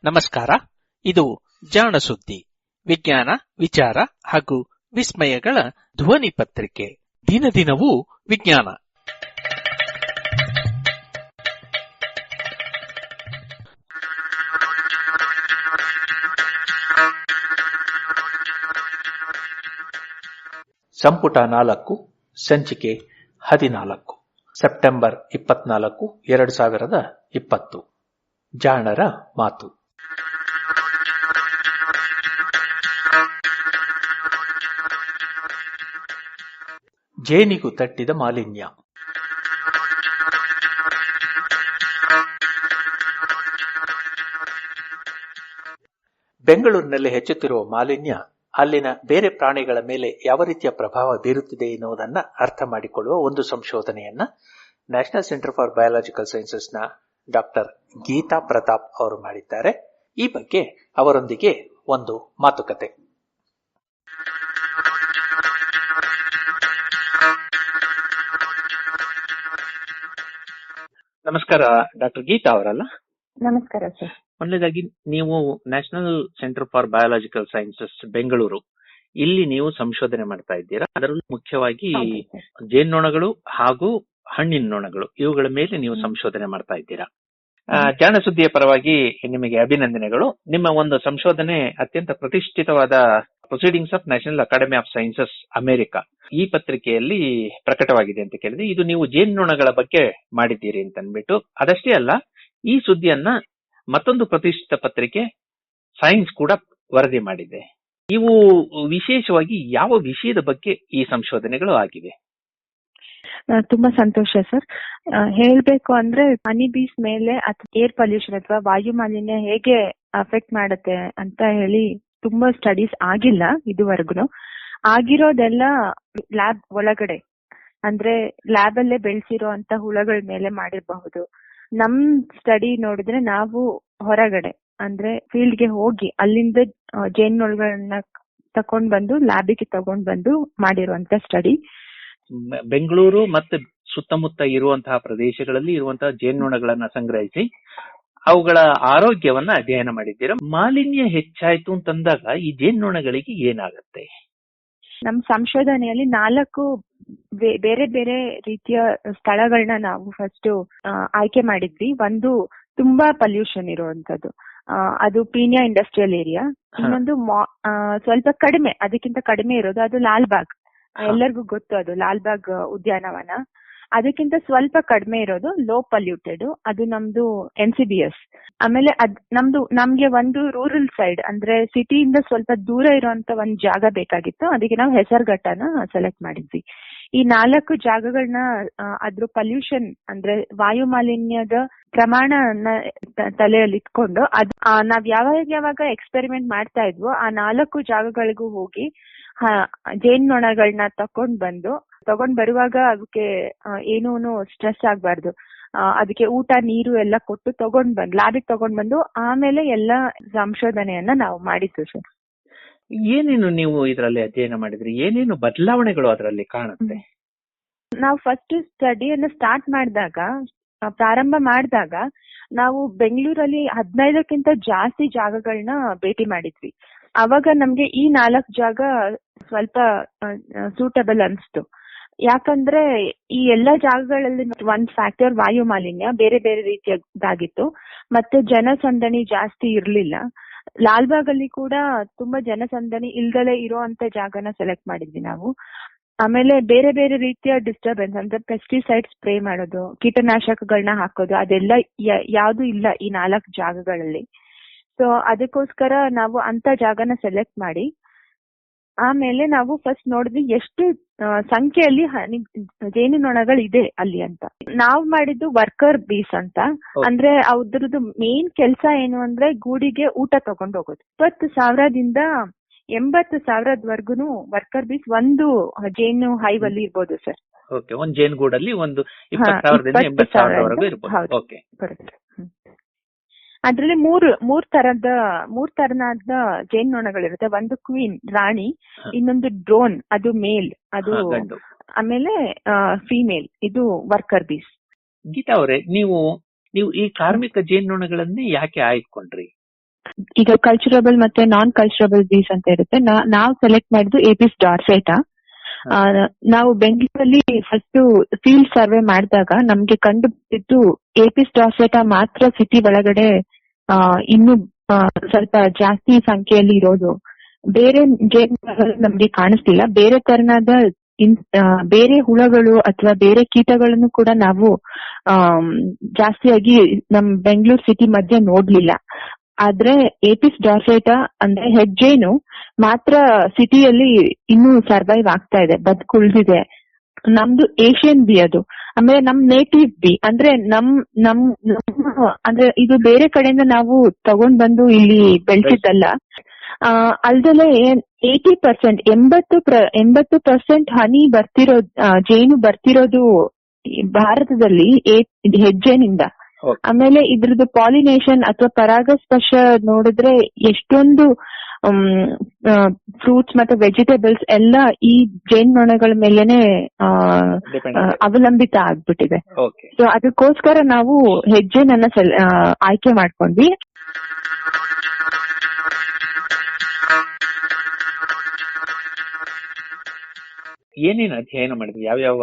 ನಮಸ್ಕಾರ. ಇದು ಜಾಣ ಸುದ್ದಿ, ವಿಜ್ಞಾನ, ವಿಚಾರ ಹಾಗೂ ವಿಸ್ಮಯಗಳ ಧ್ವನಿ ಪತ್ರಿಕೆ. ದಿನದಿನವೂ ವಿಜ್ಞಾನ. ಸಂಪುಟ 4 ಸಂಚಿಕೆ 14 ಸೆಪ್ಟೆಂಬರ್ 24, 2020. ಜಾಣರ ಮಾತು. ಜೇನಿಗೂ ತಟ್ಟಿದ ಮಾಲಿನ್ಯ. ಬೆಂಗಳೂರಿನಲ್ಲಿ ಹೆಚ್ಚುತ್ತಿರುವ ಮಾಲಿನ್ಯ ಅಲ್ಲಿನ ಬೇರೆ ಪ್ರಾಣಿಗಳ ಮೇಲೆ ಯಾವ ರೀತಿಯ ಪ್ರಭಾವ ಬೀರುತ್ತಿದೆ ಎನ್ನುವುದನ್ನು ಅರ್ಥ ಮಾಡಿಕೊಳ್ಳುವ ಒಂದು ಸಂಶೋಧನೆಯನ್ನ ನ್ಯಾಷನಲ್ ಸೆಂಟರ್ ಫಾರ್ ಬಯಾಲಜಿಕಲ್ ಸೈನ್ಸಸ್ನ ಡಾಕ್ಟರ್ ಗೀತಾ ಪ್ರತಾಪ್ ಅವರು ಮಾಡಿದ್ದಾರೆ. ಈ ಬಗ್ಗೆ ಅವರೊಂದಿಗೆ ಒಂದು ಮಾತುಕತೆ. ನಮಸ್ಕಾರ ಡಾಕ್ಟರ್ ಗೀತಾ ಅವರಲ್ಲ? ನಮಸ್ಕಾರ ಸರ್. ಮೊದಲನೇದಾಗಿ, ನೀವು national centre for biological sciences Bengaluru, ಇಲ್ಲಿ ನೀವು ಸಂಶೋಧನೆ ಮಾಡ್ತಾ ಇದ್ದೀರಾ. ಅದರಲ್ಲೂ ಮುಖ್ಯವಾಗಿ ಜೇನ್ನೊಣಗಳು ಹಾಗೂ ಹಣ್ಣಿನ ನೊಣಗಳು, ಇವುಗಳ ಮೇಲೆ ನೀವು ಸಂಶೋಧನೆ ಮಾಡ್ತಾ ಇದ್ದೀರಾ. ಜಾಣ ಸುದ್ದಿಯ ಪರವಾಗಿ ನಿಮಗೆ ಅಭಿನಂದನೆಗಳು. ನಿಮ್ಮ ಒಂದು ಸಂಶೋಧನೆ ಅತ್ಯಂತ ಪ್ರತಿಷ್ಠಿತವಾದ proceedings of national academy of sciences America ಈ ಪತ್ರಿಕೆಯಲ್ಲಿ ಪ್ರಕಟವಾಗಿದೆ ಅಂತ ಕೇಳಿದೆ. ಇದು ನೀವು ಜೇನ್ನೊಣಗಳ ಬಗ್ಗೆ ಮಾಡಿದ್ದೀರಿ ಅಂತ ಅಂದ್ಬಿಟ್ಟು. ಅದಷ್ಟೇ ಅಲ್ಲ, ಈ ಸುದ್ದಿಯನ್ನ ಮತ್ತೊಂದು ಪ್ರತಿಷ್ಠಿತ ಪತ್ರಿಕೆ ಸೈನ್ಸ್ ಕೂಡ ವರದಿ ಮಾಡಿದೆ. ಇವು ವಿಶೇಷವಾಗಿ ಯಾವ ವಿಷಯದ ಬಗ್ಗೆ ಈ ಸಂಶೋಧನೆಗಳು ಆಗಿವೆ? ತುಂಬಾ ಸಂತೋಷ ಸರ್. ಹೇಳ್ಬೇಕು ಅಂದ್ರೆ ಹನಿ ಬೀಸ್ ಮೇಲೆ ಏರ್ ಪೊಲ್ಯೂಷನ್ ಅಥವಾ ವಾಯು ಮಾಲಿನ್ಯ ಹೇಗೆ ಅಫೆಕ್ಟ್ ಮಾಡುತ್ತೆ ಅಂತ ಹೇಳಿ ತುಂಬಾ ಸ್ಟಡೀಸ್ ಆಗಿಲ್ಲ ಇದುವರೆಗೂ. ಆಗಿರೋದೆಲ್ಲ ಲ್ಯಾಬ್ ಒಳಗಡೆ, ಅಂದ್ರೆ ಲ್ಯಾಬ್ ಅಲ್ಲೇ ಬೆಳೆಸಿರೋ ಅಂತ ಹುಳಗಳ ಮೇಲೆ ಮಾಡಿರಬಹುದು. ನಮ್ ಸ್ಟಡಿ ನೋಡಿದ್ರೆ ನಾವು ಹೊರಗಡೆ ಅಂದ್ರೆ ಫೀಲ್ಡ್ಗೆ ಹೋಗಿ ಅಲ್ಲಿಂದ ಜೇನ್ನೊಳಗಳನ್ನ ತಕೊಂಡ್ ಬಂದು ಲ್ಯಾಬಿಗೆ ತಗೊಂಡ್ ಬಂದು ಮಾಡಿರುವಂತ ಸ್ಟಡಿ. ಬೆಂಗಳೂರು ಮತ್ತೆ ಸುತ್ತಮುತ್ತ ಇರುವಂತಹ ಪ್ರದೇಶಗಳಲ್ಲಿ ಇರುವಂತಹ ಜೇನ್ನೊಣಗಳನ್ನ ಸಂಗ್ರಹಿಸಿ ಅವುಗಳ ಆರೋಗ್ಯವನ್ನ ಅಧ್ಯಯನ ಮಾಡಿದ್ದೀರಾ. ಮಾಲಿನ್ಯ ಹೆಚ್ಚಾಯ್ತು ಅಂತಂದಾಗ ಈ ಜೇನ್ನೊಣಗಳಿಗೆ ಏನಾಗುತ್ತೆ? ನಮ್ ಸಂಶೋಧನೆಯಲ್ಲಿ 4 ಬೇರೆ ಬೇರೆ ರೀತಿಯ ಸ್ಥಳಗಳನ್ನ ನಾವು ಫಸ್ಟ್ ಆಯ್ಕೆ ಮಾಡಿದ್ವಿ. ಒಂದು ತುಂಬಾ ಪೊಲ್ಯೂಷನ್ ಇರುವಂತದ್ದು, ಅದು ಪೀಣ್ಯ ಇಂಡಸ್ಟ್ರಿಯಲ್ ಏರಿಯಾ. ಇನ್ನೊಂದು ಸ್ವಲ್ಪ ಕಡಿಮೆ, ಅದಕ್ಕಿಂತ ಕಡಿಮೆ ಇರೋದು ಅದು ಲಾಲ್ಬಾಗ್, ಎಲ್ಲರಿಗೂ ಗೊತ್ತು, ಅದು ಲಾಲ್ಬಾಗ್ ಉದ್ಯಾನವನ. ಅದಕ್ಕಿಂತ ಸ್ವಲ್ಪ ಕಡಿಮೆ ಇರೋದು ಲೋ ಪೊಲ್ಯೂಟೆಡ್, ಅದು ನಮ್ದು NCBS. ಆಮೇಲೆ ನಮ್ಗೆ ಒಂದು ರೂರಲ್ ಸೈಡ್ ಅಂದ್ರೆ ಸಿಟಿಯಿಂದ ಸ್ವಲ್ಪ ದೂರ ಇರುವಂತ ಒಂದ್ ಜಾಗ ಬೇಕಾಗಿತ್ತು. ಅದಕ್ಕೆ ನಾವು ಹೆಸರುಘಟ್ಟನ ಸೆಲೆಕ್ಟ್ ಮಾಡಿದ್ವಿ. ಈ 4 ಜಾಗಗಳನ್ನ ಅದ್ರ ಪೊಲ್ಯೂಷನ್ ಅಂದ್ರೆ ವಾಯು ಮಾಲಿನ್ಯದ ಪ್ರಮಾಣನ ತಲೆಯಲ್ಲಿ ಇಟ್ಕೊಂಡು ನಾವ್ ಯಾವಾಗ ಎಕ್ಸ್ಪೆರಿಮೆಂಟ್ ಮಾಡ್ತಾ ಇದ್ವೋ ಆ 4 ಜಾಗಗಳಿಗೂ ಹೋಗಿ ಜೇನ್ನೊಣಗಳನ್ನ ತಗೊಂಡ್ ಬರುವಾಗ ಅದಕ್ಕೆ ಏನೂನು ಸ್ಟ್ರೆಸ್ ಆಗ್ಬಾರ್ದು, ಅದಕ್ಕೆ ಊಟ ನೀರು ಎಲ್ಲ ಕೊಟ್ಟು ಲ್ಯಾಬಿಗೆ ತಗೊಂಡ್ ಬಂದು ಆಮೇಲೆ ಎಲ್ಲ ಸಂಶೋಧನೆಯನ್ನ ನಾವು ಮಾಡಿದ್ವಿ ಸರ್. ಏನೇನು ನೀವು ಇದರಲ್ಲಿ ಅಧ್ಯಯನ ಮಾಡಿದ್ರಿ? ಏನೇನು ಬದಲಾವಣೆಗಳು ಅದರಲ್ಲಿ ಕಾಣುತ್ತೆ? ನಾವು ಫಸ್ಟ್ ಸ್ಟಡಿಯನ್ನ ಪ್ರಾರಂಭ ಮಾಡಿದಾಗ ನಾವು ಬೆಂಗಳೂರಲ್ಲಿ 15ಕ್ಕಿಂತ ಜಾಸ್ತಿ ಜಾಗಗಳನ್ನ ಭೇಟಿ ಮಾಡಿದ್ವಿ. ಅವಾಗ ನಮ್ಗೆ ಈ 4 ಜಾಗ ಸ್ವಲ್ಪ ಸೂಟಬಲ್ ಅನ್ಸ್ತು. ಯಾಕಂದ್ರೆ ಈ ಎಲ್ಲಾ ಜಾಗಗಳಲ್ಲಿ ಒಂದ್ ಫ್ಯಾಕ್ಟರ್ ವಾಯು ಮಾಲಿನ್ಯ ಬೇರೆ ಬೇರೆ ರೀತಿಯದಾಗಿತ್ತು, ಮತ್ತೆ ಜನಸಂದಣಿ ಜಾಸ್ತಿ ಇರ್ಲಿಲ್ಲ. ಲಾಲ್ಬಾಗ್ ಅಲ್ಲಿ ಕೂಡ ತುಂಬಾ ಜನಸಂದಣಿ ಇಲ್ದಲೇ ಇರೋಂತ ಜಾಗನ ಸೆಲೆಕ್ಟ್ ಮಾಡಿದ್ವಿ ನಾವು. ಆಮೇಲೆ ಬೇರೆ ಬೇರೆ ರೀತಿಯ ಡಿಸ್ಟರ್ಬೆನ್ಸ್ ಅಂದ್ರೆ ಪೆಸ್ಟಿಸೈಡ್ ಸ್ಪ್ರೇ ಮಾಡೋದು, ಕೀಟನಾಶಕಗಳನ್ನ ಹಾಕೋದು, ಅದೆಲ್ಲ ಯಾವ್ದು ಇಲ್ಲ ಈ 4 ಜಾಗಗಳಲ್ಲಿ. ಸೊ ಅದಕ್ಕೋಸ್ಕರ ನಾವು ಅಂತ ಜಾಗನ ಸೆಲೆಕ್ಟ್ ಮಾಡಿ ಆಮೇಲೆ ನಾವು ಫಸ್ಟ್ ನೋಡಿದ್ವಿ ಎಷ್ಟು ಸಂಖ್ಯೆಯಲ್ಲಿ ಜೇನುನೊಣಗಳು ಇದೆ ಅಲ್ಲಿ ಅಂತ. ನಾವು ಮಾಡಿದ್ದು ವರ್ಕರ್ ಬೀಸ್ ಅಂತ. ಅಂದ್ರೆ ಅದ್ರದ್ದು ಮೇನ್ ಕೆಲಸ ಏನು ಅಂದ್ರೆ ಗೂಡಿಗೆ ಊಟ ತಗೊಂಡು ಹೋಗೋದು. 20,000ದಿಂದ 80,000 ವರ್ಕರ್ ಬೀಸ್ ಒಂದು ಜೇನು ಹೈವ್ ಅಲ್ಲಿ ಇರ್ಬೋದು ಸರ್. ಒಂದು ಜೇನುಗೂಡಲ್ಲಿ ಒಂದು 20,000ದಿಂದ 80,000 ಇರ್ಬೋದು. ಅದ್ರಲ್ಲಿ ಮೂರ್ ತರನಾದ ಜೇನ್ನೊಣಗಳಿರುತ್ತೆ. ಒಂದು ಕ್ವೀನ್ ರಾಣಿ, ಇನ್ನೊಂದು ಡ್ರೋನ್ ಅದು ಮೇಲ್, ಅದು ಆಮೇಲೆ ಫಿಮೇಲ್, ಇದು ವರ್ಕರ್ ಬೀಸ್. ಗೀತಾ ಅವರೇ, ನೀವು ಈ ಕಾರ್ಮಿಕ ಜೇನ್ನೊಣಗಳನ್ನೇ ಯಾಕೆ ಆಯ್ಕೊಂಡ್ರಿ? ಈಗ ಕಲ್ಚರಬಲ್ ಮತ್ತೆ ನಾನ್ ಕಲ್ಚರಬಲ್ ಬೀಸ್ ಅಂತ ಇರುತ್ತೆ. ನಾವು ಸೆಲೆಕ್ಟ್ ಮಾಡಿದ್ದು ಏಪಿಸ್ ಡಾರ್ಸೆಟಾ. ನಾವು ಬೆಂಗಳೂರಲ್ಲಿ ಫಸ್ಟ್ ಫೀಲ್ಡ್ ಸರ್ವೆ ಮಾಡಿದಾಗ ನಮ್ಗೆ ಕಂಡು ಬಂದಿದ್ದು ಏಪಿಸ್ ಡಾರ್ಸೆಟಾ ಮಾತ್ರ ಸಿಟಿ ಒಳಗಡೆ ಇನ್ನು ಸ್ವಲ್ಪ ಜಾಸ್ತಿ ಸಂಖ್ಯೆಯಲ್ಲಿ ಇರೋದು. ಬೇರೆ ಜೇನುಗಳು ನಮ್ಗೆ ಕಾಣಿಸ್ತಿಲ್ಲ. ಬೇರೆ ತರನಾದ ಬೇರೆ ಹುಳಗಳು ಅಥವಾ ಬೇರೆ ಕೀಟಗಳನ್ನು ಕೂಡ ನಾವು ಜಾಸ್ತಿಯಾಗಿ ನಮ್ ಬೆಂಗಳೂರು ಸಿಟಿ ಮಧ್ಯೆ ನೋಡ್ಲಿಲ್ಲ. ಆದ್ರೆ ಏಪಿಸ್ ಡಾರ್ಸೆಟಾ ಅಂದ್ರೆ ಹೆಜ್ಜೇನು ಮಾತ್ರ ಸಿಟಿಯಲ್ಲಿ ಇನ್ನೂ ಸರ್ವೈವ್ ಆಗ್ತಾ ಇದೆ, ಬದುಕುಳಿದಿದೆ. ನಮ್ದು ಏಷ್ಯನ್ ಬಿ ಅದು. ಆಮೇಲೆ ನಮ್ ನೇಟಿವ್ ಬಿ ಅಂದ್ರೆ ನಮ್ ಅಂದ್ರೆ ಇದು ಬೇರೆ ಕಡೆಯಿಂದ ನಾವು ತಗೊಂಡ್ ಬಂದು ಇಲ್ಲಿ ಬೆಳೆಸಿದ್ದಲ್ಲ. ಅಲ್ದಲೆ 80% ಹನಿ ಬರ್ತಿರೋದು, ಜೇನು ಬರ್ತಿರೋದು ಭಾರತದಲ್ಲಿ ಹೆಜ್ಜೆನಿಂದ. ಆಮೇಲೆ ಇದ್ರದ್ದು ಪಾಲಿನೇಷನ್ ಅಥವಾ ಪರಾಗಸ್ಪರ್ಶ ನೋಡಿದ್ರೆ ಎಷ್ಟೊಂದು ಫ್ರೂಟ್ಸ್ ಮತ್ತೆ ವೆಜಿಟೇಬಲ್ಸ್ ಎಲ್ಲ ಈ ಜೇನ್ನೊಣಗಳ ಮೇಲೆನೆ ಅವಲಂಬಿತ ಆಗ್ಬಿಟ್ಟಿದೆ. ಸೊ ಅದಕ್ಕೋಸ್ಕರ ನಾವು ಹೆಜ್ಜೆನನ್ನ ಆಯ್ಕೆ ಮಾಡ್ಕೊಂಡ್ವಿ. ಏನೇನು ಅಧ್ಯಯನ ಮಾಡಿದ್ವಿ? ಯಾವ್ಯಾವ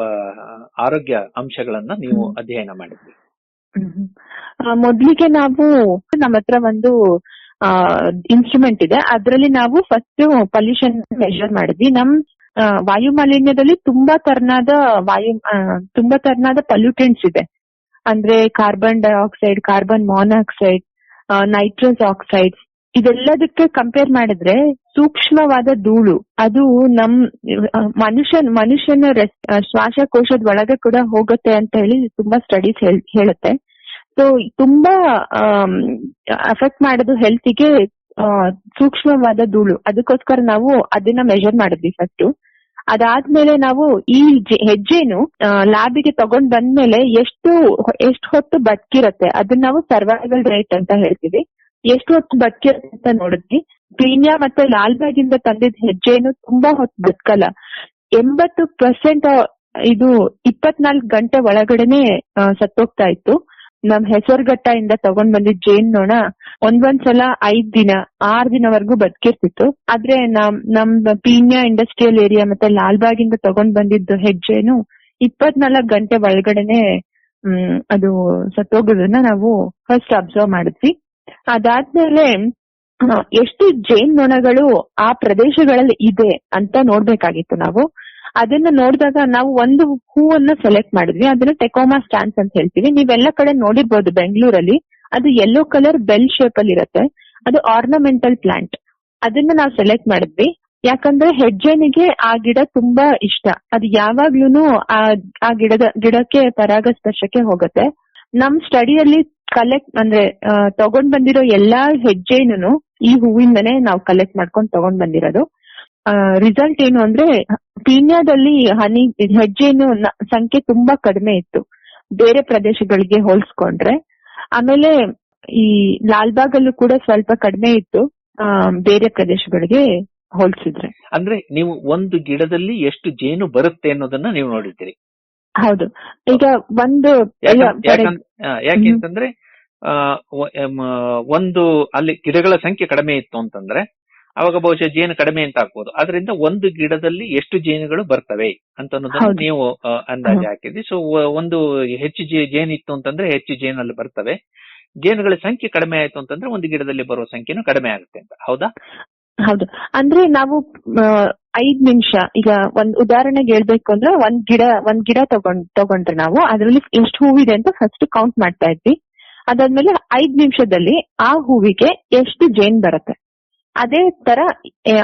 ಆರೋಗ್ಯ ಅಂಶಗಳನ್ನ ನೀವು ಅಧ್ಯಯನ ಮಾಡಿದ್ವಿ? ಮೊದ್ಲಿಗೆ ನಾವು ನಮ್ಮ ಹತ್ರ ಒಂದು ಇನ್ಸ್ಟ್ರೂಮೆಂಟ್ ಇದೆ. ಅದರಲ್ಲಿ ನಾವು ಫಸ್ಟ್ ಪೊಲ್ಯೂಷನ್ ಮೆಷರ್ ಮಾಡಿದ್ವಿ. ನಮ್ ವಾಯು ಮಾಲಿನ್ಯದಲ್ಲಿ ತುಂಬಾ ತರನಾದ ಪೊಲ್ಯೂಟೆಂಟ್ಸ್ ಇದೆ. ಅಂದ್ರೆ carbon dioxide, carbon monoxide, nitrous oxides, ಇದೆಲ್ಲದಕ್ಕೆ ಕಂಪೇರ್ ಮಾಡಿದ್ರೆ ಸೂಕ್ಷ್ಮವಾದ ಧೂಳು ಅದು ನಮ್ ಮನುಷ್ಯನ ಶ್ವಾಸಕೋಶದ ಒಳಗೆ ಕೂಡ ಹೋಗುತ್ತೆ ಅಂತ ಹೇಳಿ ತುಂಬಾ ಸ್ಟಡೀಸ್ ಹೇಳುತ್ತೆ. ಸೊ ತುಂಬಾ ಅಫೆಕ್ಟ್ ಮಾಡೋದು ಹೆಲ್ತಿಗೆ ಸೂಕ್ಷ್ಮವಾದ ಧೂಳು. ಅದಕ್ಕೋಸ್ಕರ ನಾವು ಅದನ್ನ ಮೆಷರ್ ಮಾಡಿದ್ವಿ ಫಸ್ಟ್. ಅದಾದ್ಮೇಲೆ ನಾವು ಈ ಹೆಜ್ಜೆನು ಲ್ಯಾಬಿಗೆ ತಗೊಂಡ್ ಬಂದ್ಮೇಲೆ ಎಷ್ಟು ಹೊತ್ತು ಬದುಕಿರತ್ತೆ ಅದನ್ನ ನಾವು ಸರ್ವೈವಲ್ ರೇಟ್ ಅಂತ ಹೇಳ್ತೀವಿ. ಎಷ್ಟು ಹೊತ್ತು ಬದುಕಿರತ್ತೆ ಅಂತ ನೋಡಿದ್ವಿ. ಪೀಣ್ಯ ಮತ್ತೆ ಲಾಲ್ಬಾಗ್ ಇಂದ ತಂದಿದ್ದ ಹೆಜ್ಜೆನು ತುಂಬಾ ಹೊತ್ತು ಬದುಕಲ್ಲ. 80% ಇದು 24 ಗಂಟೆ ಒಳಗಡೆನೆ ಸತ್ತೋಗ್ತಾ ಇತ್ತು. ನಮ್ ಹೆಸರುಘಟ್ಟ ಇಂದ ತಗೊಂಡ್ ಬಂದಿದ್ ಜೇನ್ನೊಣ ಒಂದ್ಸಲ 5 ದಿನ 6 ದಿನವರೆಗೂ ಬದುಕಿರ್ತಿತ್ತು. ಆದ್ರೆ ನಮ್ ಪೀಣ್ಯ ಇಂಡಸ್ಟ್ರಿಯಲ್ ಏರಿಯಾ ಮತ್ತೆ ಲಾಲ್ಬಾಗ್ ಇಂದ ತಗೊಂಡ್ ಬಂದಿದ್ದು ಹೆಜ್ಜೆನು 24 ಗಂಟೆ ಒಳಗಡೆನೆ ಅದು ಸತ್ತೋಗೋದನ್ನ ನಾವು ಫಸ್ಟ್ ಅಬ್ಸರ್ವ್ ಮಾಡಿದ್ವಿ. ಅದಾದ್ಮೇಲೆ ಎಷ್ಟು ಜೇನ್ನೊಣಗಳು ಆ ಪ್ರದೇಶಗಳಲ್ಲಿ ಇದೆ ಅಂತ ನೋಡ್ಬೇಕಾಗಿತ್ತು ನಾವು. ಅದನ್ನ ನೋಡಿದಾಗ ನಾವು ಒಂದು ಹೂವನ್ನ ಸೆಲೆಕ್ಟ್ ಮಾಡಿದ್ವಿ. ಅದನ್ನ ಟೆಕೋಮಾ ಸ್ಟಾನ್ಸ್ ಅಂತ ಹೇಳ್ತೀವಿ. ನೀವೆಲ್ಲ ಕಡೆ ನೋಡಿರ್ಬೋದು ಬೆಂಗಳೂರಲ್ಲಿ. ಅದು ಯೆಲ್ಲೋ ಕಲರ್ ಬೆಲ್ ಶೇಪ್ ಅಲ್ಲಿ ಇರುತ್ತೆ. ಅದು ಆರ್ನಮೆಂಟಲ್ ಪ್ಲಾಂಟ್. ಅದನ್ನ ನಾವು ಸೆಲೆಕ್ಟ್ ಮಾಡಿದ್ವಿ. ಯಾಕಂದ್ರೆ ಹೆಜ್ಜೆನಿಗೆ ಆ ಗಿಡ ತುಂಬಾ ಇಷ್ಟ. ಅದು ಯಾವಾಗ್ಲೂನು ಆ ಗಿಡಕ್ಕೆ ಪರಾಗಸ್ಪರ್ಶಕ್ಕೆ ಹೋಗುತ್ತೆ. ನಮ್ ಸ್ಟಡಿಯಲ್ಲಿ ತಗೊಂಡ್ ಬಂದಿರೋ ಎಲ್ಲಾ ಹೆಜ್ಜೆನು ಈ ಹೂವಿಂದನೇ ನಾವು ಕಲೆಕ್ಟ್ ಮಾಡ್ಕೊಂಡು ತಗೊಂಡ್ ಬಂದಿರೋದು. ರಿಸಲ್ಟ್ ಏನು ಅಂದ್ರೆ ಪೀಣ್ಯದಲ್ಲಿ ಹೆಜ್ಜೆನು ಸಂಖ್ಯೆ ತುಂಬಾ ಕಡಿಮೆ ಇತ್ತು ಬೇರೆ ಪ್ರದೇಶಗಳಿಗೆ ಹೋಲಿಸ್ಕೊಂಡ್ರೆ. ಆಮೇಲೆ ಈ ಲಾಲ್ಬಾಗ್ ಅಲ್ಲೂ ಕೂಡ ಸ್ವಲ್ಪ ಕಡಿಮೆ ಇತ್ತು ಬೇರೆ ಪ್ರದೇಶಗಳಿಗೆ ಹೋಲಿಸಿದ್ರೆ. ಅಂದ್ರೆ ನೀವು ಒಂದು ಗಿಡದಲ್ಲಿ ಎಷ್ಟು ಜೇನು ಬರುತ್ತೆ ಅನ್ನೋದನ್ನ ನೀವು ನೋಡಿದ್ದೀರಿ? ಹೌದು. ಈಗ ಒಂದು ಯಾಕೆಂತಂದ್ರೆ ಒಂದು ಅಲ್ಲಿ ಗಿಡಗಳ ಸಂಖ್ಯೆ ಕಡಿಮೆ ಇತ್ತು ಅಂತಂದ್ರೆ ಅವಾಗ ಬಹುಶಃ ಜೇನು ಕಡಿಮೆ ಅಂತ ಆಗ್ಬೋದು. ಆದ್ರಿಂದ ಒಂದು ಗಿಡದಲ್ಲಿ ಎಷ್ಟು ಜೇನುಗಳು ಬರ್ತವೆ ಅಂತ ಅನ್ನೋದನ್ನ ನೀವು ಅಂದಾಜು ಹಾಕಿದ್ರಿ. ಸೊ ಒಂದು ಹೆಚ್ಚು ಜೇನಿತ್ತು ಅಂತಂದ್ರೆ ಹೆಚ್ಚು ಜೇನಲ್ಲಿ ಬರ್ತವೆ. ಜೇನುಗಳ ಸಂಖ್ಯೆ ಕಡಿಮೆ ಆಯ್ತು ಅಂತಂದ್ರೆ ಒಂದು ಗಿಡದಲ್ಲಿ ಬರುವ ಸಂಖ್ಯೆನೂ ಕಡಿಮೆ ಆಗುತ್ತೆ ಅಂತ. ಹೌದಾ? ಹೌದು. ಅಂದ್ರೆ ನಾವು 5 ನಿಮಿಷ, ಈಗ ಒಂದ್ ಉದಾಹರಣೆಗೆ ಹೇಳ್ಬೇಕು ಅಂದ್ರೆ ಒಂದ್ ಗಿಡ ತಗೊಂಡ್ರೆ ನಾವು ಅದರಲ್ಲಿ ಎಷ್ಟು ಹೂವಿದೆ ಅಂತ ಫಸ್ಟ್ ಕೌಂಟ್ ಮಾಡ್ತಾ ಇದ್ವಿ. ಅದಾದ್ಮೇಲೆ 5 ನಿಮಿಷದಲ್ಲಿ ಆ ಹೂವಿಗೆ ಎಷ್ಟು ಜೇನ್ ಬರುತ್ತೆ.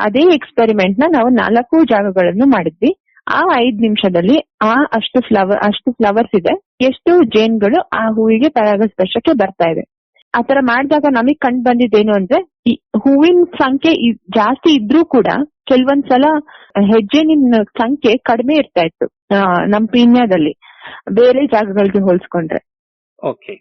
ಅದೇ ಎಕ್ಸ್ಪೆರಿಮೆಂಟ್ ನಾವು 4 ಜಾಗಗಳನ್ನು ಮಾಡಿದ್ವಿ. ಆ 5 ನಿಮಿಷದಲ್ಲಿ ಅಷ್ಟು ಫ್ಲವರ್ಸ್ ಇದೆ, ಎಷ್ಟು ಜೇನ್ಗಳು ಆ ಹೂವಿಗೆ ಪರಾಗಸ್ಪರ್ಶಕ್ಕೆ ಬರ್ತಾ ಇದೆ. ಆತರ ಮಾಡಿದಾಗ ನಮಗ್ ಕಂಡು ಬಂದಿದ್ದೇನು ಅಂದ್ರೆ ಈ ಹೂವಿನ ಸಂಖ್ಯೆ ಜಾಸ್ತಿ ಇದ್ರೂ ಕೂಡ ಕೆಲವೊಂದ್ಸಲ ಹೆಜ್ಜೆನಿನ ಸಂಖ್ಯೆ ಕಡಿಮೆ ಇರ್ತಾ ಇತ್ತು ನಮ್ ಪೀಣ್ಯದಲ್ಲಿ ಬೇರೆ ಜಾಗಗಳಿಗೆ ಹೋಲಿಸ್ಕೊಂಡ್ರೆ. ಓಕೆ.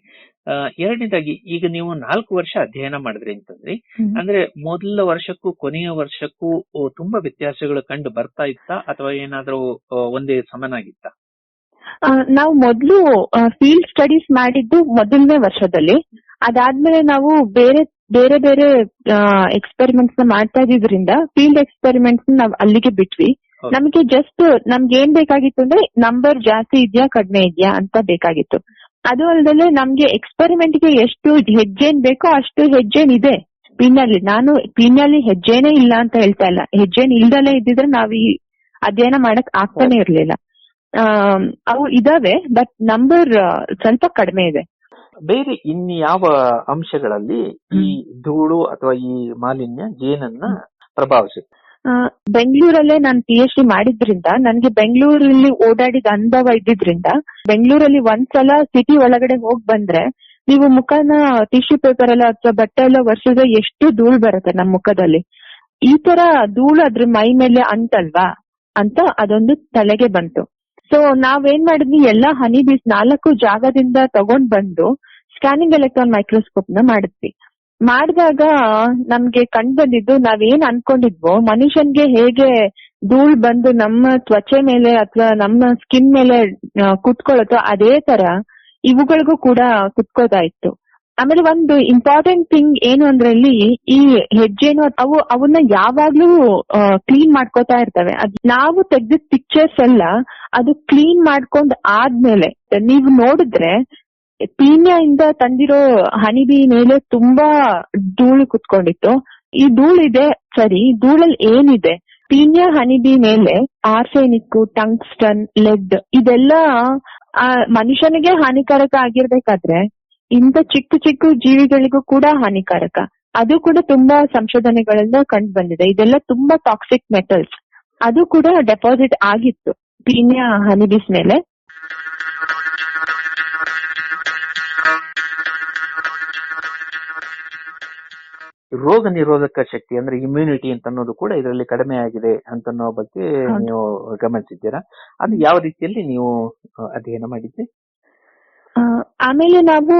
ಎರಡನೇದಾಗಿ ಈಗ ನೀವು 4 ವರ್ಷ ಅಧ್ಯಯನ ಮಾಡಿದ್ರಿ ಅಂತಂದ್ರಿ. ಅಂದ್ರೆ ಮೊದಲ ವರ್ಷಕ್ಕೂ ಕೊನೆಯ ವರ್ಷಕ್ಕೂ ತುಂಬಾ ವ್ಯತ್ಯಾಸಗಳು ಕಂಡು ಬರ್ತಾ ಇತ್ತಾ ಅಥವಾ ಏನಾದ್ರೂ ಒಂದೇ ಸಮನಾಗಿತ್ತ? ನಾವು ಮೊದಲು ಫೀಲ್ಡ್ ಸ್ಟಡೀಸ್ ಮಾಡಿದ್ದು ಮೊದಲನೇ ವರ್ಷದಲ್ಲಿ. ಅದಾದ್ಮೇಲೆ ನಾವು ಬೇರೆ ಬೇರೆ ಎಕ್ಸ್ಪೆರಿಮೆಂಟ್ಸ್ ನ ಮಾಡ್ತಾ ಇದ್ರಿಂದ ಫೀಲ್ಡ್ ಎಕ್ಸ್ಪೆರಿಮೆಂಟ್ಸ್ ನಾವ್ ಅಲ್ಲಿಗೆ ಬಿಟ್ವಿ. ನಮ್ಗೆ ಜಸ್ಟ್ ನಮ್ಗೆ ಏನ್ ಬೇಕಾಗಿತ್ತು ಅಂದ್ರೆ ನಂಬರ್ ಜಾಸ್ತಿ ಇದೆಯಾ ಕಡಿಮೆ ಇದೆಯಾ ಅಂತ ಬೇಕಾಗಿತ್ತು. ಅದು ಅಲ್ಲದೆ ನಮ್ಗೆ ಎಕ್ಸ್ಪೆರಿಮೆಂಟ್ ಗೆ ಎಷ್ಟು ಹೆಜ್ಜೆನ್ ಬೇಕೋ ಅಷ್ಟು ಹೆಜ್ಜೆನ್ ಇದೆ ಪಿನ್ನಲ್ಲಿ. ನಾನು ಪಿನ್ನಲ್ಲಿ ಹೆಜ್ಜೆನೇ ಇಲ್ಲ ಅಂತ ಹೇಳ್ತಾ ಇಲ್ಲ, ಹೆಜ್ಜೆನ್ ಇಲ್ದಲೇ ಇದ್ದಿದ್ರೆ ನಾವ್ ಈ ಅಧ್ಯಯನ ಮಾಡಕ್ ಆಗ್ತಾನೆ ಇರ್ಲಿಲ್ಲ. ಅವು ಇದಾವೆ, ಬಟ್ ನಂಬರ್ ಸ್ವಲ್ಪ ಕಡಿಮೆ ಇದೆ. ಬೇರೆ ಇನ್ಯಾವ ಅಂಶಗಳಲ್ಲಿ ಈ ಧೂಳು ಅಥವಾ ಈ ಮಾಲಿನ್ಯ ಜೇನನ್ನ ಪ್ರಭಾವಿಸುತ್ತೆ? ಬೆಂಗಳೂರಲ್ಲೇ ನಾನು PhD ಮಾಡಿದ್ರಿಂದ ನನ್ಗೆ ಬೆಂಗಳೂರಲ್ಲಿ ಓಡಾಡಿದ ಅನುಭವ ಇದ್ದಿದ್ರಿಂದ, ಬೆಂಗಳೂರಲ್ಲಿ ಒಂದ್ಸಲ ಸಿಟಿ ಒಳಗಡೆ ಹೋಗ್ ಬಂದ್ರೆ ನೀವು ಮುಖನ ಟಿಶ್ಯೂ ಪೇಪರ್ ಎಲ್ಲ ಅಥವಾ ಬಟ್ಟೆ ಎಲ್ಲ ಒರೆಸಿದ್ರೆ ಎಷ್ಟು ಧೂಳು ಬರುತ್ತೆ ನಮ್ ಮುಖದಲ್ಲಿ. ಈ ತರ ಧೂಳು ಅದ್ರ ಮೈ ಮೇಲೆ ಅಂತಲ್ವಾ ಅಂತ ಅದೊಂದು ತಲೆಗೆ ಬಂತು. ಸೊ ನಾವೇನ್ ಮಾಡಿದ್ವಿ, ಎಲ್ಲಾ ಹನಿ ಬೀಸ್ 4 ಜಾಗದಿಂದ ತಗೊಂಡ್ ಬಂದು ಸ್ಕ್ಯಾನಿಂಗ್ ಎಲೆಕ್ಟ್ರಾನ್ ಮೈಕ್ರೋಸ್ಕೋಪ್ ನ ಮಾಡಿದ್ವಿ. ಮಾಡಿದಾಗ ನಮ್ಗೆ ಕಂಡು ಬಂದಿದ್ದು, ನಾವೇನ್ ಅನ್ಕೊಂಡಿದ್ವೋ ಮನುಷ್ಯನ್ಗೆ ಹೇಗೆ ಧೂಳ್ ಬಂದು ನಮ್ಮ ತ್ವಚೆ ಮೇಲೆ ಅಥವಾ ನಮ್ಮ ಸ್ಕಿನ್ ಮೇಲೆ ಕುತ್ಕೊಳ್ಳುತ್ತೋ ಅದೇ ತರ ಇವುಗಳಿಗೂ ಕೂಡ ಕುತ್ಕೋತಾ ಇತ್ತು. ಆಮೇಲೆ ಒಂದು ಇಂಪಾರ್ಟೆಂಟ್ ಥಿಂಗ್ ಏನು ಅಂದ್ರೆ ಈ ಹೆಜ್ಜೆನು ಅವನ್ನ ಯಾವಾಗ್ಲೂ ಕ್ಲೀನ್ ಮಾಡ್ಕೋತಾ ಇರ್ತವೆ. ನಾವು ತೆಗ್ದಿದ್ ಪಿಕ್ಚರ್ಸ್ ಎಲ್ಲ ಅದು ಕ್ಲೀನ್ ಮಾಡ್ಕೊಂಡ್ ಆದ್ಮೇಲೆ ನೀವು ನೋಡಿದ್ರೆ ಪೀನ್ಯಾದಿಂದ ತಂದಿರೋ ಹನಿಬಿ ಮೇಲೆ ತುಂಬಾ ಧೂಳು ಕುತ್ಕೊಂಡಿತ್ತು. ಈ ಧೂಳಿದೆ ಸರಿ, ಧೂಳಲ್ಲಿ ಏನಿದೆ? ಪೀನ್ಯಾ ಹನಿಬಿ ಮೇಲೆ ಆರ್ಸೆನಿಕ್, ಟಂಗ್ಸ್ಟನ್, ಲೆಡ್ ಇದೆಲ್ಲ ಮನುಷ್ಯನಿಗೆ ಹಾನಿಕಾರಕ ಆಗಿರ್ಬೇಕಾದ್ರೆ ಇಂಥ ಚಿಕ್ಕ ಚಿಕ್ಕ ಜೀವಿಗಳಿಗೂ ಕೂಡ ಹಾನಿಕಾರಕ. ಅದು ಕೂಡ ತುಂಬಾ ಸಂಶೋಧನೆಗಳಿಂದ ಕಂಡು ಬಂದಿದೆ. ಇದೆಲ್ಲ ತುಂಬಾ ಟಾಕ್ಸಿಕ್ ಮೆಟಲ್ಸ್. ಅದು ಕೂಡ ಡೆಪಾಸಿಟ್ ಆಗಿತ್ತು ಪೀನ್ಯಾ ಹನಿಬೀಸ್ ಮೇಲೆ. ರೋಗ ನಿರೋಧಕ ಶಕ್ತಿ ಅಂದ್ರೆ ಇಮ್ಯುನಿಟಿ ಅಂತ ಅನ್ನೋದು ಕೂಡ ಇದರಲ್ಲಿ ಕಡಿಮೆ ಆಗಿದೆ ಅಂತ ಅನ್ನೋ ಬಗ್ಗೆ ನೀವು ಗಮನಿಸಿದ್ದೀರಾ? ಅದು ಯಾವ ರೀತಿಯಲ್ಲಿ ನೀವು ಅಧ್ಯಯನ ಮಾಡಿದ್ರಿ? ಆಮೇಲೆ ನಾವು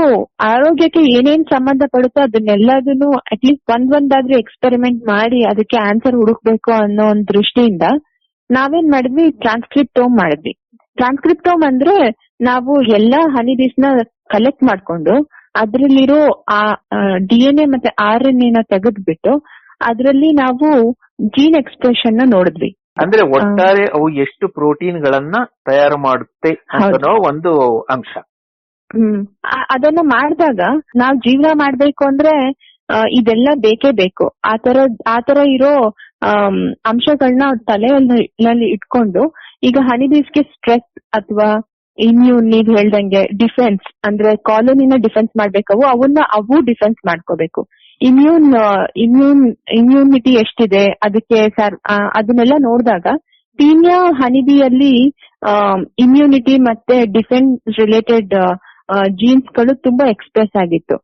ಆರೋಗ್ಯಕ್ಕೆ ಏನೇನ್ ಸಂಬಂಧ ಪಡುತ್ತೋ ಅದನ್ನೆಲ್ಲದನ್ನು ಅಟ್ಲೀಸ್ಟ್ ಒಂದಾದ್ರೂ ಎಕ್ಸ್ಪೆರಿಮೆಂಟ್ ಮಾಡಿ ಅದಕ್ಕೆ ಆನ್ಸರ್ ಹುಡುಕ್ಬೇಕು ಅನ್ನೋ ಒಂದು ದೃಷ್ಟಿಯಿಂದ ನಾವೇನ್ ಮಾಡಿದ್ವಿ, ಟ್ರಾನ್ಸ್ಕ್ರಿಪ್ಟೋಮ್ ಮಾಡಿದ್ವಿ. ಟ್ರಾನ್ಸ್ಕ್ರಿಪ್ಟೋಮ್ ಅಂದ್ರೆ ನಾವು ಎಲ್ಲಾ ಹನಿಬೀಸ್ ನ ಕಲೆಕ್ಟ್ ಮಾಡ್ಕೊಂಡು ಅದ್ರಲ್ಲಿರೋ DNA ಮತ್ತೆ RNA ನ ತೆಗೆದ್ಬಿಟ್ಟು ಅದರಲ್ಲಿ ನಾವು ಜೀನ್ ಎಕ್ಸ್ಪ್ರೆಷನ್ ನ ನೋಡಿದ್ವಿ. ಅಂದ್ರೆ ಒಟ್ಟಾರೆ ಅವು ಎಷ್ಟು ಪ್ರೋಟೀನ್ ಗಳನ್ನ ತಯಾರು ಮಾಡುತ್ತೆ ಅನ್ನೋ ಒಂದು ಅಂಶ. ಅದನ್ನ ಮಾಡಿದಾಗ ನಾವ್ ಜೀವನ ಮಾಡ್ಬೇಕು ಅಂದ್ರೆ ಇದೆಲ್ಲ ಬೇಕೇ ಬೇಕು. ಆತರ ಇರೋ ಅಂಶಗಳನ್ನ ತಲೆಯಲ್ಲಿ ಇಟ್ಕೊಂಡು ಈಗ ಹನಿಬೀಸ್ಗೆ ಸ್ಟ್ರೆಸ್ ಅಥವಾ ಇಮ್ಯೂನ್, ನೀವ್ ಹೇಳ್ದಂಗೆ ಡಿಫೆನ್ಸ್ ಅಂದ್ರೆ ಕಾಲೋನಿನ ಡಿಫೆನ್ಸ್ ಮಾಡ್ಬೇಕವು, ಅವು ಡಿಫೆನ್ಸ್ ಮಾಡ್ಕೋಬೇಕು. ಇಮ್ಯೂನಿಟಿ ಎಷ್ಟಿದೆ ಅದಕ್ಕೆ ಅದನ್ನೆಲ್ಲ ನೋಡಿದಾಗ ಪೀನ್ಯಾ ಹನಿಬಿಯಲ್ಲಿ ಇಮ್ಯುನಿಟಿ ಮತ್ತೆ ಡಿಫೆನ್ಸ್ ರಿಲೇಟೆಡ್ ಜೀನ್ಸ್ ಗಳು ತುಂಬಾ ಎಕ್ಸ್ಪ್ರೆಸ್ ಆಗಿತ್ತು.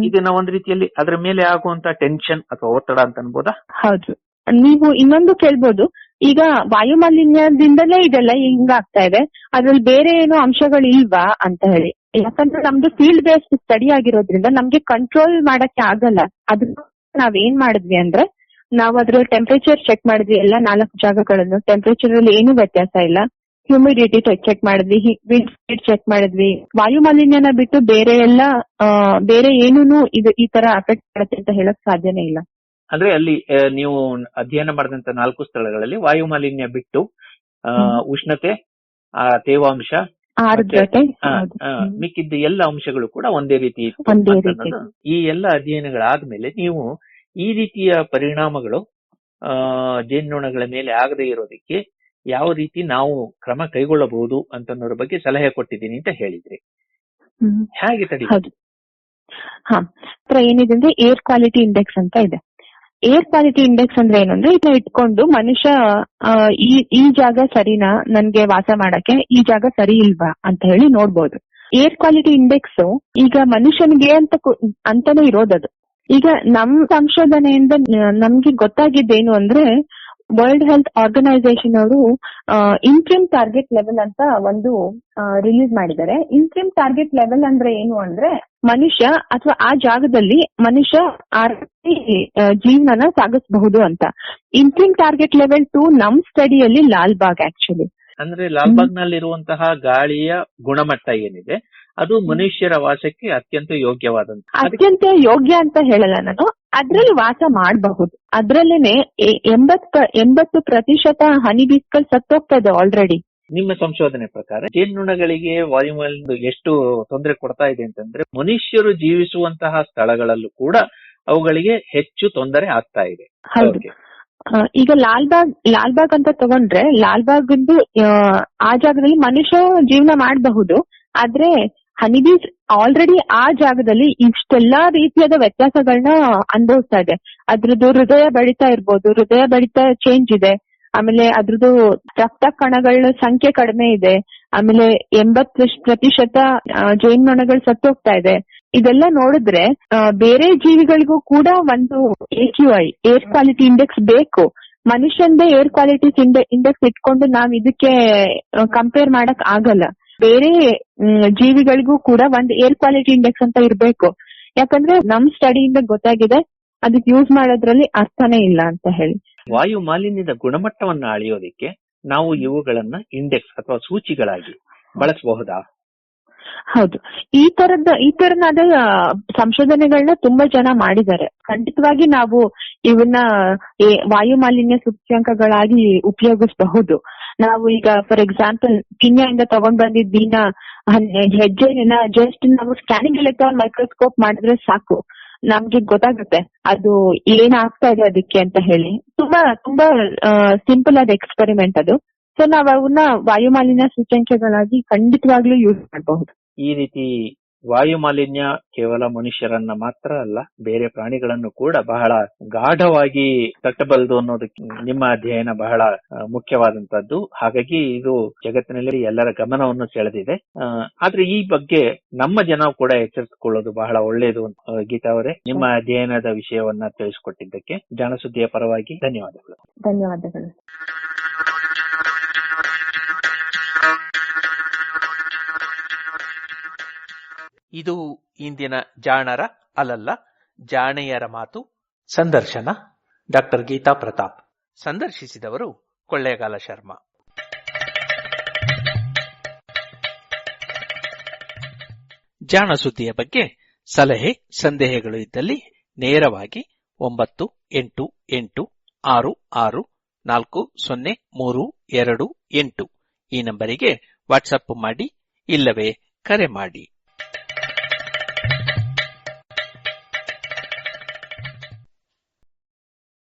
ಇದನ್ನ ಒಂದ್ ರೀತಿಯಲ್ಲಿ ಅದ್ರ ಮೇಲೆ ಆಗುವಂತ ಟೆನ್ಷನ್ ಅಥವಾ ಒತ್ತಡ ಅಂತ ಅನ್ಬೋದಾ? ಹೌದು. ನೀವು ಇನ್ನೊಂದು ಕೇಳ್ಬೋದು, ಈಗ ವಾಯುಮಾಲಿನ್ಯದಿಂದಲೇ ಇದೆಲ್ಲ ಹಿಂಗಾಗ್ತಾ ಇದೆ, ಅದ್ರಲ್ಲಿ ಬೇರೆ ಏನೋ ಅಂಶಗಳು ಇಲ್ವಾ ಅಂತ ಹೇಳಿ. ಯಾಕಂದ್ರೆ ನಮ್ದು ಫೀಲ್ಡ್ ಬೇಸ್ಡ್ ಸ್ಟಡಿ ಆಗಿರೋದ್ರಿಂದ ನಮ್ಗೆ ಕಂಟ್ರೋಲ್ ಮಾಡಕ್ಕೆ ಆಗಲ್ಲ. ಅದನ್ನ ನಾವೇನ್ ಮಾಡಿದ್ವಿ ಅಂದ್ರೆ ನಾವು ಅದ್ರ ಟೆಂಪರೇಚರ್ ಚೆಕ್ ಮಾಡಿದ್ವಿ. ಎಲ್ಲ 4 ಜಾಗಗಳನ್ನು ಟೆಂಪರೇಚರ್ ಅಲ್ಲಿ ಏನು ವ್ಯತ್ಯಾಸ ಇಲ್ಲ. ಹ್ಯೂಮಿಡಿಟಿ ಚೆಕ್ ಮಾಡಿದ್ವಿ, ವಿಂಡ್ ಸ್ಪೀಡ್ ಚೆಕ್ ಮಾಡಿದ್ವಿ. ವಾಯುಮಾಲಿನ್ಯನ ಬಿಟ್ಟು ಬೇರೆ ಏನೂ ಈ ತರ ಅಫೆಕ್ಟ್ ಮಾಡುತ್ತೆ ಅಂತ ಹೇಳಕ್ ಸಾಧ್ಯನೇ ಇಲ್ಲ. ಅಂದ್ರೆ ಅಲ್ಲಿ ನೀವು ಅಧ್ಯಯನ ಮಾಡಿದಂತ 4 ಸ್ಥಳಗಳಲ್ಲಿ ವಾಯುಮಾಲಿನ್ಯ ಬಿಟ್ಟು ಉಷ್ಣತೆ, ತೇವಾಂಶ, ಮಿಕ್ಕಿದ್ದ ಎಲ್ಲ ಅಂಶಗಳು ಕೂಡ ಒಂದೇ ರೀತಿ ಇತ್ತು. ಈ ಎಲ್ಲ ಅಧ್ಯಯನಗಳಾದ್ಮೇಲೆ ನೀವು ಈ ರೀತಿಯ ಪರಿಣಾಮಗಳು ಜೇನುನೊಣಗಳ ಮೇಲೆ ಆಗದೆ ಇರೋದಕ್ಕೆ ಯಾವ ರೀತಿ ನಾವು ಕ್ರಮ ಕೈಗೊಳ್ಳಬಹುದು ಅಂತ ಅನ್ನೋದ್ರ ಬಗ್ಗೆ ಸಲಹೆ ಕೊಟ್ಟಿದ್ದೀನಿ ಅಂತ ಹೇಳಿದ್ರಿ. ಹೇಗೆ ತಡೆಯೋದು? ಏನಿದೆ ಅಂದ್ರೆ ಏರ್ ಕ್ವಾಲಿಟಿ ಇಂಡೆಕ್ಸ್ ಅಂತ ಇದೆ. ಏರ್ ಕ್ವಾಲಿಟಿ ಇಂಡೆಕ್ಸ್ ಅಂದ್ರೆ ಏನು ಅಂದ್ರೆ ಇದನ್ನ ಇಟ್ಕೊಂಡು ಮನುಷ್ಯ ಈ ಜಾಗ ಸರಿನಾ ನನ್ಗೆ ವಾಸ ಮಾಡಕ್ಕೆ, ಈ ಜಾಗ ಸರಿ ಇಲ್ವಾ ಅಂತ ಹೇಳಿ ನೋಡ್ಬೋದು. ಏರ್ ಕ್ವಾಲಿಟಿ ಇಂಡೆಕ್ಸ್ ಈಗ ಮನುಷ್ಯನಿಗೆ ಅಂತಾನೆ ಇರೋದದು. ಈಗ ನಮ್ ಸಂಶೋಧನೆಯಿಂದ ನಮ್ಗೆ ಗೊತ್ತಾಗಿದ್ದೇನು ಅಂದ್ರೆ ವರ್ಲ್ಡ್ ಹೆಲ್ತ್ ಆರ್ಗನೈಸೇಷನ್ ಅವರು ಇಂಟ್ರಿಮ್ ಟಾರ್ಗೆಟ್ ಲೆವೆಲ್ ಅಂತ ಒಂದು ರಿಲೀಸ್ ಮಾಡಿದ್ದಾರೆ. ಇಂಟ್ರಿಮ್ ಟಾರ್ಗೆಟ್ ಲೆವೆಲ್ ಅಂದ್ರೆ ಏನು ಅಂದ್ರೆ ಮನುಷ್ಯ ಅಥವಾ ಆ ಜಾಗದಲ್ಲಿ ಮನುಷ್ಯ ಜೀವನನ ಸಾಗಿಸಬಹುದು ಅಂತ. ಇಂಟ್ರಿಮ್ ಟಾರ್ಗೆಟ್ ಲೆವೆಲ್ 2 ನಮ್ ಸ್ಟಡಿಯಲ್ಲಿ ಲಾಲ್ಬಾಗ್ ಆಕ್ಚುಲಿ. ಅಂದ್ರೆ ಲಾಲ್ಬಾಗ್ ನಲ್ಲಿರುವಂತಹ ಗಾಳಿಯ ಗುಣಮಟ್ಟ ಏನಿದೆ ಅದು ಮನುಷ್ಯರ ವಾಸಕ್ಕೆ ಅತ್ಯಂತ ಯೋಗ್ಯವಾದಂತ. ಅತ್ಯಂತ ಯೋಗ್ಯ ಅಂತ ಹೇಳಲ್ಲ ನಾನು, ಅದ್ರಲ್ಲಿ ವಾಸ ಮಾಡಬಹುದು. ಅದ್ರಲ್ಲೇನೆ 80% ಹನಿಬೀಸ್ಗಳು ಸತ್ತೋಗ್ತದೆ ಆಲ್ರೆಡಿ. ನಿಮ್ಮ ಸಂಶೋಧನೆ ಪ್ರಕಾರ ಜೇನುನೊಣಗಳಿಗೆ ವಾಯುಮಾಲಿನ್ಯ ಎಷ್ಟು ತೊಂದರೆ ಕೊಡ್ತಾ ಇದೆ ಅಂತಂದ್ರೆ ಮನುಷ್ಯರು ಜೀವಿಸುವಂತಹ ಸ್ಥಳಗಳಲ್ಲೂ ಕೂಡ ಅವುಗಳಿಗೆ ಹೆಚ್ಚು ತೊಂದರೆ ಆಗ್ತಾ ಇದೆ. ಹೌದು. ಈಗ ಲಾಲ್ಬಾಗ್ ಅಂತ ತಗೊಂಡ್ರೆ ಲಾಲ್ಬಾಗ್ ಆ ಜಾಗದಲ್ಲಿ ಮನುಷ್ಯ ಜೀವನ ಮಾಡಬಹುದು. ಆದ್ರೆ ಹನಿಬೀಸ್ ಆಲ್ರೆಡಿ ಆ ಜಾಗದಲ್ಲಿ ಇಷ್ಟೆಲ್ಲಾ ರೀತಿಯಾದ ವ್ಯತ್ಯಾಸಗಳನ್ನ ಅನುಭವಿಸ್ತಾ ಇದೆ. ಅದ್ರದ್ದು ಹೃದಯ ಬಡಿತ ಚೇಂಜ್ ಇದೆ. ಆಮೇಲೆ ಅದ್ರದ್ದು ರಕ್ತ ಕಣಗಳ ಸಂಖ್ಯೆ ಕಡಿಮೆ ಇದೆ. ಆಮೇಲೆ 80% ಜೇನುನೊಣಗಳು ಸತ್ತೋಗ್ತಾ ಇದೆ. ಇದೆಲ್ಲ ನೋಡಿದ್ರೆ ಬೇರೆ ಜೀವಿಗಳಿಗೂ ಕೂಡ ಒಂದು AQI ಏರ್ ಕ್ವಾಲಿಟಿ ಇಂಡೆಕ್ಸ್ ಬೇಕು. ಮನುಷ್ಯಂದೇ ಏರ್ ಕ್ವಾಲಿಟಿ ಇಂಡೆಕ್ಸ್ ಇಟ್ಕೊಂಡು ನಾವ್ ಇದಕ್ಕೆ ಕಂಪೇರ್ ಮಾಡಕ್ ಆಗಲ್ಲ. ಬೇರೆ ಜೀವಿಗಳಿಗೂ ಕೂಡ ಒಂದು ಏರ್ ಕ್ವಾಲಿಟಿ ಇಂಡೆಕ್ಸ್ ಅಂತ ಇರ್ಬೇಕು. ಯಾಕಂದ್ರೆ ನಮ್ ಸ್ಟಡಿಯಿಂದ ಗೊತ್ತಾಗಿದೆ ಅದಕ್ಕೆ ಯೂಸ್ ಮಾಡೋದ್ರಲ್ಲಿ ಅರ್ಥನೇ ಇಲ್ಲ ಅಂತ ಹೇಳಿ. ವಾಯು ಮಾಲಿನ್ಯದ ಗುಣಮಟ್ಟವನ್ನ ಅಳೆಯೋದಿಕ್ಕೆ ನಾವು ಇವುಗಳನ್ನ ಇಂಡೆಕ್ಸ್ ಅಥವಾ ಸೂಚಿಗಳಾಗಿ ಬಳಸಬಹುದಾ? ಹೌದು, ಈ ತರನಾದ ಸಂಶೋಧನೆಗಳನ್ನ ತುಂಬಾ ಜನ ಮಾಡಿದ್ದಾರೆ. ಖಂಡಿತವಾಗಿ ನಾವು ಇವನ್ನ ವಾಯು ಮಾಲಿನ್ಯ ಸೂಚ್ಯಂಕಗಳಾಗಿ ಉಪಯೋಗಿಸಬಹುದು. ನಾವು ಈಗ ಫಾರ್ ಎಕ್ಸಾಂಪಲ್ ಕೀನ್ಯಾದಿಂದ ತಗೊಂಡ್ ಬಂದಿದ್ದ ಹೆಜ್ಜೆನ ಜಸ್ಟ್ ನಾವು ಸ್ಕ್ಯಾನಿಂಗ್ ಎಲೆಕ್ಟ್ರಾನ್ ಮೈಕ್ರೋಸ್ಕೋಪ್ ಮಾಡಿದ್ರೆ ಸಾಕು, ನಮ್ಗೆ ಗೊತ್ತಾಗುತ್ತೆ ಅದು ಏನಾಗ್ತಾ ಇದೆ ಅದಕ್ಕೆ ಅಂತ ಹೇಳಿ. ತುಂಬಾ ಸಿಂಪಲ್ ಆದ ಎಕ್ಸ್ಪೆರಿಮೆಂಟ್ ಅದು. ಸೊ ನಾವು ಅವನ್ನ ವಾಯು ಮಾಲಿನ್ಯ ಸೂಚ್ಯಂಕಗಳಾಗಿ ಖಂಡಿತವಾಗ್ಲೂ ಯೂಸ್ ಮಾಡಬಹುದು. ಈ ರೀತಿ ವಾಯು ಮಾಲಿನ್ಯ ಕೇವಲ ಮನುಷ್ಯರನ್ನ ಮಾತ್ರ ಅಲ್ಲ, ಬೇರೆ ಪ್ರಾಣಿಗಳನ್ನು ಕೂಡ ಬಹಳ ಗಾಢವಾಗಿ ತಟ್ಟಬಲ್ಲದು ಅನ್ನೋದಕ್ಕೆ ನಿಮ್ಮ ಅಧ್ಯಯನ ಬಹಳ ಮುಖ್ಯವಾದಂತದ್ದು. ಹಾಗಾಗಿ ಇದು ಜಗತ್ತಿನಲ್ಲಿ ಎಲ್ಲರ ಗಮನವನ್ನು ಸೆಳೆದಿದೆ. ಆದ್ರೆ ಈ ಬಗ್ಗೆ ನಮ್ಮ ಜನ ಕೂಡ ಎಚ್ಚರಿಸಿಕೊಳ್ಳೋದು ಬಹಳ ಒಳ್ಳೆಯದು. ಗೀತಾ ಅವರೇ, ನಿಮ್ಮ ಅಧ್ಯಯನದ ವಿಷಯವನ್ನ ತಿಳಿಸಿಕೊಟ್ಟಿದ್ದಕ್ಕೆ ಜಾಣಸುದ್ದಿಯ ಪರವಾಗಿ ಧನ್ಯವಾದಗಳು. ಧನ್ಯವಾದಗಳು. ಇದು ಇಂದಿನ ಜಾಣರ ಅಲ್ಲಲ್ಲ ಜಾಣೆಯರ ಮಾತು. ಸಂದರ್ಶನ ಡಾಕ್ಟರ್ ಗೀತಾ ಪ್ರತಾಪ್. ಸಂದರ್ಶಿಸಿದವರು ಕೊಳ್ಳೇಗಾಲ ಶರ್ಮಾ. ಜಾಣ ಸುದ್ದಿಯ ಬಗ್ಗೆ ಸಲಹೆ ಸಂದೇಹಗಳು ಇದ್ದಲ್ಲಿ ನೇರವಾಗಿ 9886640328 ಈ ನಂಬರಿಗೆ ವಾಟ್ಸಪ್ ಮಾಡಿ, ಇಲ್ಲವೇ ಕರೆ ಮಾಡಿ.